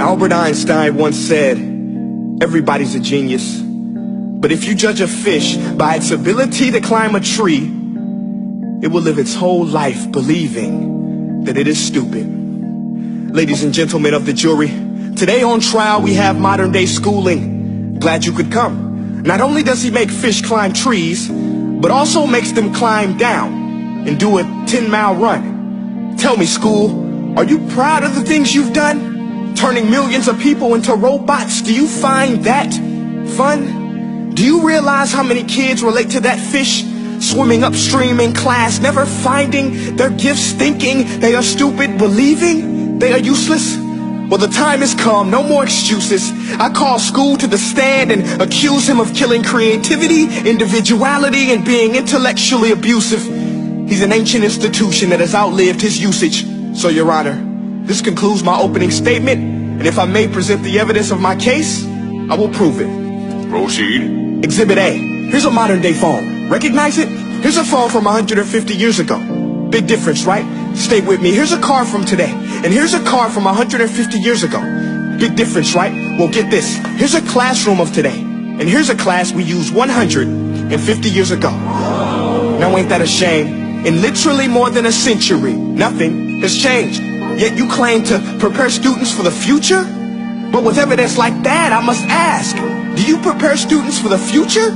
Albert Einstein once said, everybody's a genius. But if you judge a fish by its ability to climb a tree, it will live its whole life believing that it is stupid. Ladies and gentlemen of the jury, today on trial we have modern day schooling. Glad you could come. Not only does he make fish climb trees, but also makes them climb down and do a 10-mile run. Tell me, school, are you proud of the things you've done? Turning millions of people into robots, do you find that fun? Do you realize how many kids relate to that fish swimming upstream in class, never finding their gifts, thinking they are stupid, believing they are useless? Well, the time has come, no more excuses. I call school to the stand and accuse him of killing creativity, individuality, and being intellectually abusive. He's an ancient institution that has outlived his usage. So, Your Honor, this concludes my opening statement, and if I may present the evidence of my case, I will prove it. Proceed. Exhibit A. Here's a modern day phone. Recognize it? Here's a phone from 150 years ago. Big difference, right? Stay with me. Here's a car from today, and here's a car from 150 years ago. Big difference, right? Well, get this. Here's a classroom of today, and here's a class we used 150 years ago. Now ain't that a shame? In literally more than a century, nothing has changed. Yet you claim to prepare students for the future? But with evidence like that, I must ask, do you prepare students for the future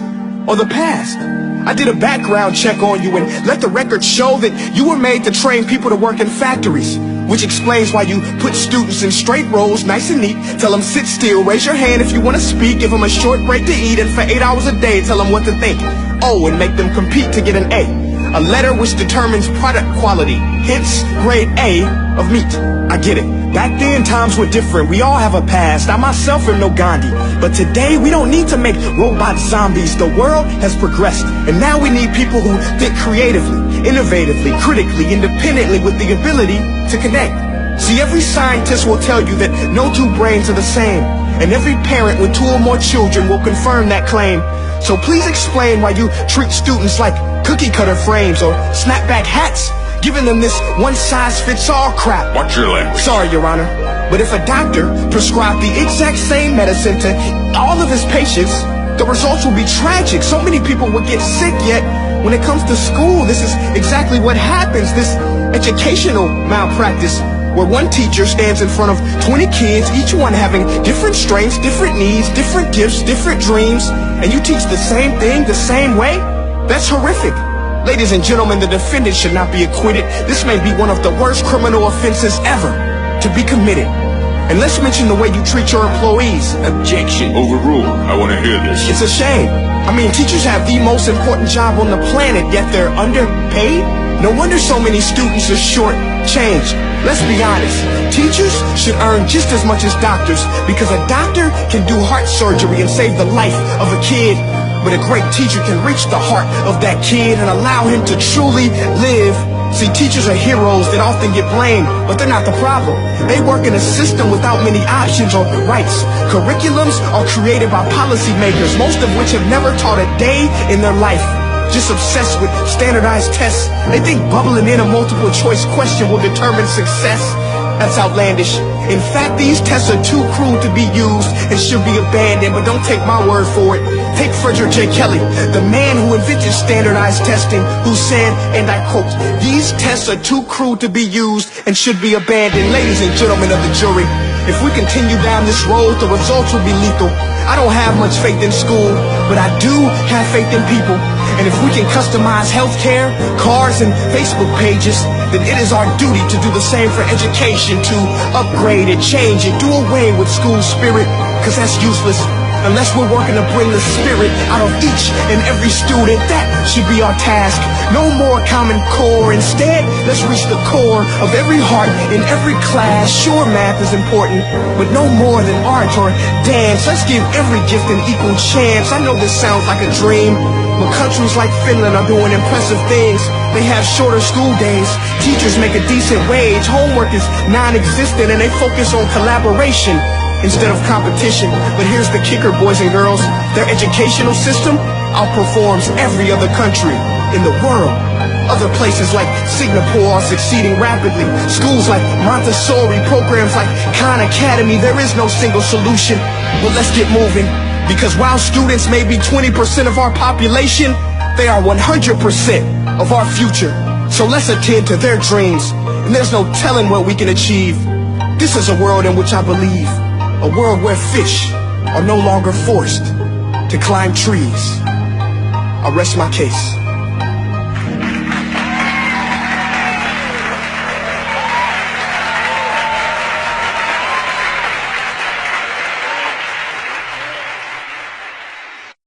or the past? I did a background check on you and let the record show that you were made to train people to work in factories, which explains why you put students in straight rows, nice and neat, tell them sit still, raise your hand if you want to speak, give them a short break to eat, and for 8 hours a day tell them what to think. Oh, and make them compete to get an A letter which determines product quality, hence grade A of meat. I get it. Back then, times were different. We all have a past. I myself am no Gandhi. But today, we don't need to make robot zombies. The world has progressed. And now we need people who think creatively, innovatively, critically, independently, with the ability to connect. See, every scientist will tell you that no two brains are the same. And every parent with 2 or more children will confirm that claim. So please explain why you treat students like cookie cutter frames or snapback hats, giving them this one-size-fits-all crap. Watch your language. Sorry, Your Honor, but if a doctor prescribed the exact same medicine to all of his patients, the results will be tragic. So many people will get sick, yet when it comes to school, this is exactly what happens, this educational malpractice, where one teacher stands in front of 20 kids, each one having different strengths, different needs, different gifts, different dreams, and you teach the same thing the same way? That's horrific. Ladies and gentlemen, the defendant should not be acquitted. This may be one of the worst criminal offenses ever to be committed. And let's mention the way you treat your employees. Objection. Overruled. I want to hear this. It's a shame. I mean, teachers have the most important job on the planet, yet they're underpaid? No wonder so many students are short-changed. Let's be honest. Teachers should earn just as much as doctors, because a doctor can do heart surgery and save the life of a kid. But a great teacher can reach the heart of that kid and allow him to truly live. See, teachers are heroes that often get blamed, but they're not the problem. They work in a system without many options or rights. Curriculums are created by policymakers, most of which have never taught a day in their life. Just obsessed with standardized tests. They think bubbling in a multiple choice question will determine success. That's outlandish. In fact, these tests are too cruel to be used and should be abandoned, but don't take my word for it. Take Frederick J. Kelly, the man who invented standardized testing, who said, and I quote, "These tests are too cruel to be used and should be abandoned." Ladies and gentlemen of the jury, if we continue down this road, the results will be lethal. I don't have much faith in school, but I do have faith in people. And if we can customize healthcare, cars, and Facebook pages, then it is our duty to do the same for education, to upgrade it, change it, do away with school spirit, because that's useless. Unless we're working to bring the spirit out of each and every student, that should be our task. No more Common Core. Instead, let's reach the core of every heart in every class. Sure, math is important, but no more than art or dance. Let's give every gift an equal chance. I know this sounds like a dream, but countries like Finland are doing impressive things. They have shorter school days, teachers make a decent wage, homework is non-existent, and they focus on collaboration. instead of competition. But here's the kicker, boys and girls. Their educational system outperforms every other country in the world. Other places like Singapore are succeeding rapidly. Schools like Montessori, programs like Khan Academy, there is no single solution. But let's get moving, because while students may be 20% of our population, they are 100% of our future. So let's attend to their dreams, and there's no telling what we can achieve. This is a world in which I believe, a world where fish are no longer forced to climb trees. I rest my case.